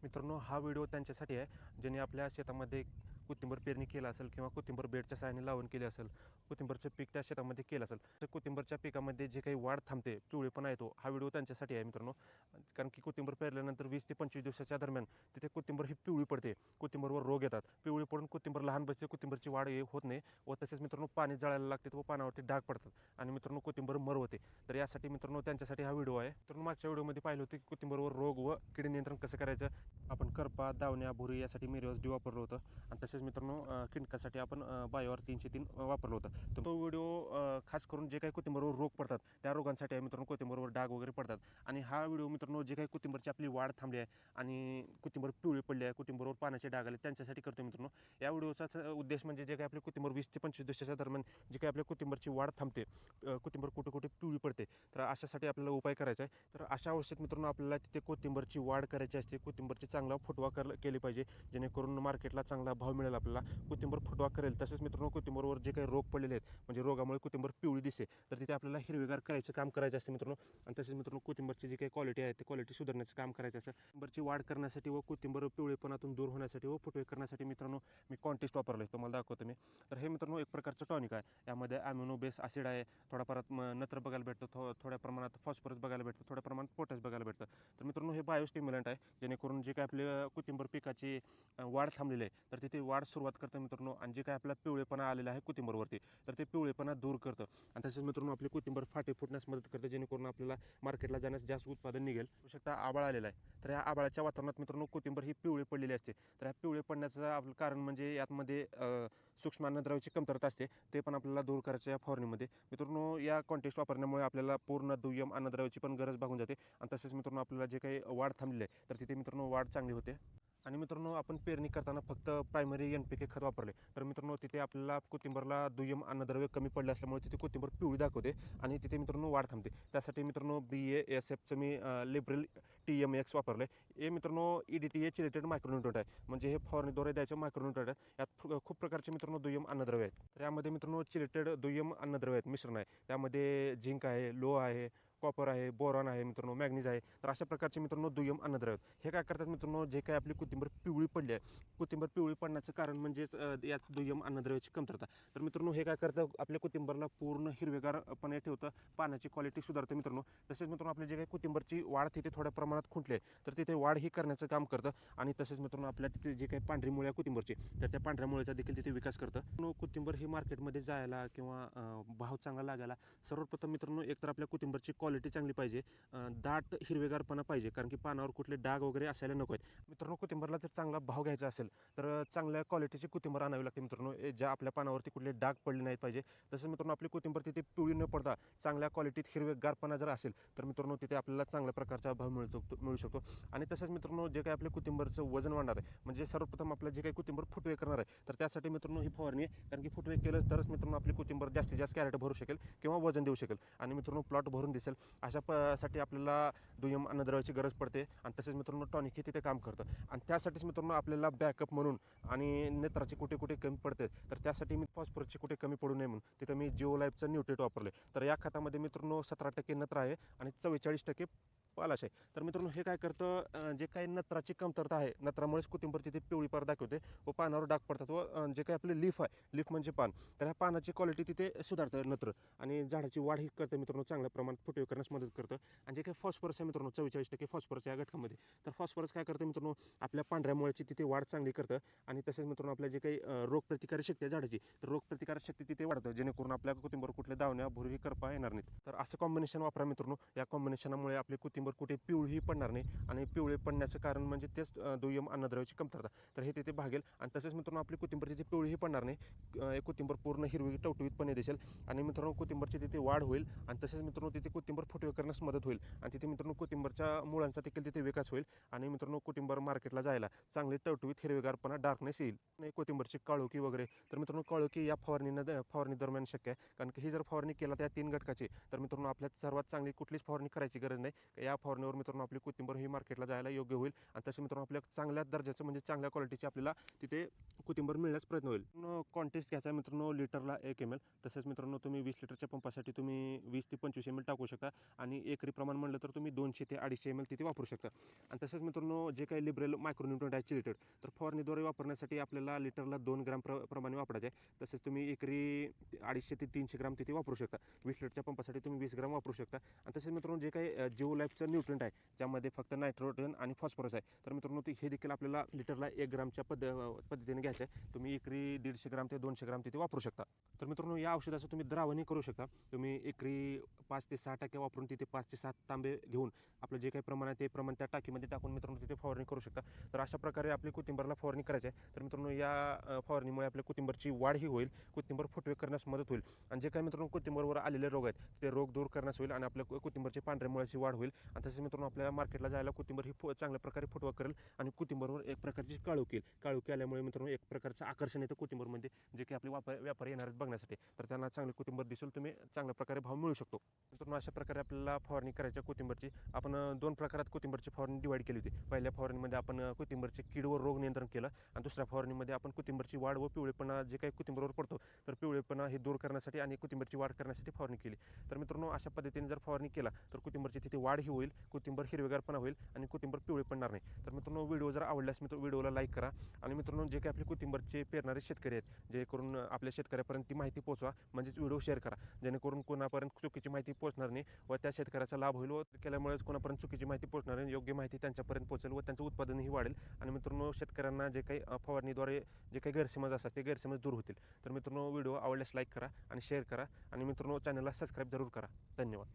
मित्रांनो, हा व्हिडिओ त्यांच्यासाठी आहे ज्यांनी आपल्या शेतामध्ये कोथिंबीर पेरणी केला असेल किंवा कोथिंबीर बेडच्या सहाय्याने लावून केली असेल, कोथिंबीरचं पीक त्या शेतामध्ये केलं असेल, तर कोथिंबीरच्या पिकामध्ये जे काही वाढ थांबते, पिवळेपणा येतो, हा व्हिडिओ त्यांच्यासाठी आहे मित्रांनो. कारण की कोथिंबीर पेरल्यानंतर 20 ते 25 दिवसाच्या दरम्यान तिथे कोथिंबीर ही पिवळी पडते, कोथिंबीरवर रोग येतात, पिवळी पडून कोथिंबीर लहान बसते, कोथिंबीरची वाढ होत नाही व तसेच मित्रांनो पाणी जळायला लागते व पानावरती डाग पडतात आणि मित्रांनो कोथिंबीर मर होते. तर यासाठी मित्रांनो त्यांच्यासाठी हा व्हिडिओ आहे. मित्रांनो, मागच्या व्हिडिओमध्ये पाहिलं होतं की कोथिंबीरवर रोग व कीड नियंत्रण कसं करायचं. आपण करपा, दावण्या, भुरी यासाठी मिरवस डी वापरलं होतं आणि तसेच मित्रांनो किटकासाठी आपण बायोवर 303 वापरलं होतं. तर तो व्हिडिओ खास करून जे काही कोथिंबीरवर रोग पडतात त्या रोगांसाठी आहे मित्रांनो. कोथिंबीरवर डाग वगैरे पडतात आणि हा व्हिडिओ मित्रांनो जे काही कोथिंबीरची आपली वाढ थांबली आहे आणि कोथिंबीर पिवळी पडली आहे, कोथिंबीरवर पाण्याचे डाग आले, त्यांच्यासाठी करतो मित्रांनो. या व्हिडिओचा उद्देश म्हणजे जे काही आपली कोथिंबीर 20 ते 25 दिवसाच्या दरम्यान जी काही आपल्या कोथिंबीरची वाढ थांबते, कोथिंबीर कुठे कुठे पिवळी पडते, तर अशासाठी आपल्याला उपाय करायचा आहे. तर अशा अवस्थेत मित्रांनो आपल्याला तिथे कोथिंबीरची वाढ करायची असते, कोथिंबीरची चांगला फुटवा केली पाहिजे जेणेकरून मार्केटला चांगला भाव मिळेल आपल्याला, कोथिंबीर फुटवा करेल. तसेच मित्रांनो कोथिंबीरवर जे काही रोग पडलेले आहेत म्हणजे रोगामुळे कोथिंबीर पिवळी दिसते, तर तिथे आपल्याला हिरवेगार करायचं काम करायचं असते मित्रांनो. आणि तसेच मित्रांनो कोथिंबीरची जी काही क्वालिटी आहे ते क्वालिटी सुधारण्याचं काम करायचं असतं. कोथिंबीरची वाढ करण्यासाठी व कोथिंबीर पिवळेपणातून दूर होण्यासाठी व फुटवे करण्यासाठी मित्रांनो मी कॉन्टेस्ट वापरलं आहे, तुम्हाला दाखवतो मी. तर हे मित्रांनो एक प्रकारचं टॉनिक आहे. यामध्ये ॲम्युनो बेस ॲसिड आहे, थोड्या परत नत्र बघायला भेटतं, थोड्या प्रमाणात फॉस्फरस बघायला भेटतं, थोड्या प्रमाणात पोटॅश बघायला भेटतं. तर मित्रांनो हे बायोस्टिम्युलंट आहे जेणेकरून जे काही आपले कोथिंबीर पिकाची वाढ थांबलेली आहे तर तिथे वाढ सुरुवात करतं मित्रांनो. आणि जे काय आपला पिवळेपणा आलेला आहे कोथिंबीरवरती तर ते पिवळेपणा दूर करतं. आणि तसेच मित्रांनो आपली कोथिंबीर फाटे फुटण्यास मदत करते जेणेकरून आपल्याला मार्केटला जाण्यास जास्त उत्पादन निघेल. होऊ शकता आबाळ आलेला आहे, तर या आबाळाच्या वातावरणात मित्रांनो कोथिंबीर ही पिवळी पडलेली असते. तर ह्या पिवळे पडण्याचं आपलं कारण म्हणजे यामध्ये सूक्ष्म अन्नद्रव्याची कमतरता असते, ते पण आपल्याला दूर करायचं या फवारणीमध्ये. मित्रांनो या कॉन्टेस्ट वापरण्यामुळे आपल्याला पूर्ण दुय्यम अन्नद्रव्याची पण गरज भागून जाते आणि तसेच मित्रांनो आपल्याला जे काही वाढ थांबलेली आहे तर तिथे मित्रांनो वाढ चांगली होते. आणि मित्रांनो आपण पेरणी करताना फक्त प्रायमरी NPK खत वापरले तर मित्रांनो तिथे आपल्याला कोथिंबीरला दुय्यम अन्नद्रव्य कमी पडले असल्यामुळे तिथे कोथिंबीर पिवळी दाखवते आणि तिथे मित्रांनो वाढ थांबते. त्यासाठी मित्रांनो BASFचं मी लिबरल TMX वापरलं आहे. हे मित्रांनो EDTA चिलेटेड मायक्रोन्युट्रंट आहे, म्हणजे हे फवारणीद्वारे द्यायचं मायक्रोन्युट्रंट आहे. यात खूप प्रकारचे मित्रांनो दुय्यम अन्नद्रव्य आहेत. तर यामध्ये मित्रांनो चिलेटेड दुय्यम अन्नद्रव्य आहेत, मिश्रण आहे. त्यामध्ये झिंक आहे, लो आहे, कॉपर आहे, बोरॉन आहे मित्रांनो, मॅग्नीज आहे. तर अशा प्रकारचे मित्रांनो दुय्यम अन्नद्रव्य आहेत. हे काय करतात मित्रांनो, जे काही आपली कोथिंबीर पिवळी पडली आहे, कोथिंबीर पिवळी पडण्याचं कारण म्हणजेच यात दुय्यम अन्नद्रव्याची कमतरता. तर मित्रांनो हे काय करतं, आपल्या कोथिंबीरला पूर्ण हिरवेगारपणे ठेवतं, पाण्याची क्वालिटी सुधारते मित्रांनो. तसेच मित्रांनो आपली जे काही कोथिंबीरची वाढ तिथे थोड्या प्रमाणात खुंटली आहे तर तिथे वाढ ही करण्याचं काम करतं. आणि तसेच मित्रांनो आपल्या तिथे जे काही पांढरी मुळे आहे कोथिंबीरची तर त्या पांढऱ्या मुळेचा देखील तिथे विकास करतं. कोथिंबीर ही मार्केटमध्ये जायला किंवा भाव चांगला लागायला सर्वप्रथम मित्रांनो एकतर आपल्या कोथिंबीरची क्वालिटी चांगली पाहिजे, दाट हिरवेगारपणा पाहिजे, कारण की पानावर कुठले डाग वगैरे असायला नको आहेत. मित्रांनो कोथिंबीरला जर चांगला भाव घ्यायचा असेल तर चांगल्या क्वालिटीची कोथिंबीर आणावी लागते मित्रांनो, ज्या आपल्या पानावरती कुठले डाग पडले नाही पाहिजे. तसंच मित्रांनो आपली कोथिंबीर तिथे पिवळी न पडता चांगल्या क्वालिटीत हिरवेगारपणा जर असेल तर मित्रांनो तिथे आपल्याला चांगल्या प्रकारचा भाव मिळू शकतो. आणि तसंच मित्रांनो जे काही आपल्या कोथिंबीरचं वजन वाढणार आहे, म्हणजे सर्वप्रथम आपलं जे काही कोथिंबीर फुटवे करणार आहे तर त्यासाठी मित्रांनो ही फवारणी आहे. कारण की फुटवे केलं तरच मित्रांनो आपली कोथिंबीर जास्तीत जास्त कॅरेट भरू शकेल किंवा वजन देऊ शकेल आणि मित्रांनो प्लॉट भरून दिसेल. साठी आपल्याला दुय्यम अन्नद्रव्याची गरज पडते आणि तसेच मित्रांनो टॉनिक हे तिथे काम करतं. आणि त्यासाठीच मित्रांनो आपल्याला बॅकअप म्हणून आणि नेत्राचे कुठे कुठे कमी पडते तर त्यासाठी मी फॉस्फरसचे कुठे कमी पडू नये म्हणून तिथं मी जिओ लाईफचं न्यूट्रेट वापरले. तर या खतामध्ये मित्रांनो 17% नत्र आहे आणि 44% पालाश आहे. तर मित्रांनो हे काय करतं, जे काही नत्राची कमतरता आहे, नत्रामुळेच कोथिंबीर तिथे पिवळीपार दाखवते व पानावर डाग पडतात व जे काही आपले लीफ आहे, लीफ म्हणजे पान, तर ह्या पानाची क्वालिटी तिथे सुधारतं नत्र आणि झाडाची वाढ ही करते मित्रांनो, चांगल्या प्रमाणात फुटवे करण्यास मदत करतं. आणि जे काही फॉस्फरस आहे मित्रांनो 44% फॉस्फरस या घटकामध्ये, तर फॉस्फरस काय करतं मित्रांनो, आपल्या पांढऱ्या मुळ्याची तिथे वाढ चांगली करतं आणि तसेच मित्रांनो आपल्या जे काही रोगप्रतिकारक शक्ती आहे झाडाची तर रोगप्रतिकारक शक्ती तिथे वाढतं जेणेकरून आपल्या कोथिंबीर कुठल्या दावण्या भुरी करपा येणार नाहीत. तर असं कॉम्बिनेशन वापरा मित्रांनो. या कॉम्बिनेशनामुळे आपली कोथिंबीर कुठे पिवळी पडणार नाही आणि पिवळे पडण्याचं कारण म्हणजे तेच दुय्यम अन्नद्रव्याची कमतरता, तर हे तिथे भागेल. आणि तसेच मित्रांनो आपली कोथिंबीर तिथे पिवळीही पडणार नाही, कोथिंबीर पूर्ण हिरवी टवटवीतपणे दिसेल आणि मित्रांनो कोथिंबीरची तिथे वाढ होईल आणि तसेच मित्रांनो तिथे कोथिंबीर फुटवे करण्यास मदत होईल आणि तिथे मित्रांनो कोथिंबीरच्या मुळांचा देखील तिथे विकास होईल आणि मित्रांनो कोथिंबीर मार्केटला जायला चांगली टवटवीत हिरवेगारपणा डार्कनेस येईल. नाही कोथिंबीरची काळोखी वगैरे, तर मित्रांनो काळोखी या फवारणी दरम्यान शक्य आहे, कारण की ही जर फवारणी केला त्या 3 घटकाची तर मित्रांनो आपल्याला सर्वात चांगली कुठलीच फवारणी करायची गरज नाही. या फवारणीवर मित्रांनो आपली कोथिंबीर ही मार्केटला जायला योग्य होईल आणि तसं मित्रांनो आपल्या चांगल्या दर्जाचं म्हणजे चांगल्या क्वालिटीची आपल्याला तिथे कोथिंबीर मिळण्यास प्रयत्न होईल. क्वांटिटी घ्यायचा मित्रांनो लिटरला 1 ml. तसंच मित्रांनो तुम्ही 20 लिटरच्या पंपासाठी तुम्ही 20 ते 25 ml टाकू शकता आणि एकरी प्रमाण म्हणलं तर तुम्ही 200 ते 250 ml तिथे वापरू शकता. आणि तसंच मित्रांनो जे काही लिबरल मायक्रोन्यूट्रंट आहे चिलिटेड तर फवारणीद्वारे वापरण्यासाठी आपल्याला लिटरला 2 ग्राम प्रमाणे वापरायचे आहे. तसंच तुम्ही एकरी 250 ते 300 ग्राम तिथे वापरू शकता. 20 लिटरच्या पंपासाठी तुम्ही 20 ग्राम वापरू शकता. आणि तसेच मित्रांनो जे काही जिओ लाईफचं न्यूट्रंट आहे ज्यामध्ये फक्त नायट्रोजन आणि फॉस्फरस आहे तर मित्रांनो हे देखील आपल्याला लिटरला 1 ग्रामच्या पद्धतीने घ्यायचं आहे. तुम्ही एकरी 150 ग्राम ते 200 ग्राम तिथे वापरू शकता. तर मित्रांनो या औषधाचं तुम्ही द्रावणही करू शकता. तुम्ही एकरी 5 ते 6% वापरून तिथे 5 ते 7 तांबे घेऊन आपलं जे काही प्रमाण आहे ते प्रमाण त्या टाकीमध्ये टाकून मित्रांनो तिथे फवारणी करू शकता. तर अशा प्रकारे आपली कोथिंबीरला फवारणी करायची आहे. तर मित्रांनो या फवारणीमुळे आपल्या कोथिंबीरची वाढही होईल, कोथिंबीर फुटवे करण्यास मदत होईल आणि जे काही मित्रांनो कोथिंबीरवर आलेले रोग आहेत ते रोग दूर करण्यास होईल आणि आपल्या कोथिंबीरची पांढऱ्या मुळाची वाढ होईल. आणि तसेच मित्रांनो आपल्या मार्केटला जायला कोथिंबीर ही चांगल्या प्रकारे फुटवा करेल आणि कोथिंबीरवर एक प्रकारची काळोखी आल्यामुळे मित्रांनो एक प्रकारचं आकर्षण येतं कोथिंबीरमध्ये जे की आपले व्यापारी येणार आहेत बघण्यासाठी. तर त्यांना चांगली कोथिंबीर दिसेल, तुम्ही चांगल्या प्रकारे भाव मिळू शकतो. मित्रांनो अशा प्रकारे आपल्याला फवारणी करायच्या कोथिंबीरची आपण 2 प्रकारात कोथिंबीरची फवारणी डिवाईड केली होती. पहिल्या फवारणीमध्ये आपण कोथिंबीरचे कीड व रोग नियंत्रण केलं आणि दुसऱ्या फवारणीमध्ये आपण कोथिंबीरची वाढ व पिवळेपणा जे काही कोथिंबीरवर पडतो तर पिवळेपणा हे दूर करण्यासाठी आणि कोथिंबीरची वाढ करण्यासाठी फवारणी केली. तर मित्रांनो अशा पद्धतीने जर फवारणी केला तर कोथिंबीरची तिथे वाढही होईल, कोथिंबीर हिरवेगारपणा होईल आणि कोथिंबीर पिवळी पडणार नाही. तर मित्रांनो व्हिडिओ जर आवडल्यास व्हिडिओला लाईक करा आणि मित्रांनो जे काही आपले कोथिंबीरचे पेरणारे शेतकरी आहेत जेणेकरून आपल्या शेतकऱ्यापर्यंत ती माहिती पोहोचवा, म्हणजेच व्हिडिओ शेअर करा जेणेकरून कोणापर्यंत चुकीची माहिती पोहोचणार नाही व त्या शेतकऱ्याचा लाभ होईल व केल्यामुळेच कोणापर्यंत चुकीची माहिती पोहोचणार नाही, योग्य माहिती त्यांच्यापर्यंत पोहोचेल व त्यांचं उत्पादनही वाढेल आणि मित्रांनो शेतकऱ्यांना जे काही फवारणीद्वारे जे काही गैरसमज असतात ते गैरसमज दूर होतील. तर मित्रांनो व्हिडिओ आवडल्यास लाईक करा आणि शेअर करा आणि मित्रांनो चॅनलला सबस्क्राईब जरूर करा. धन्यवाद.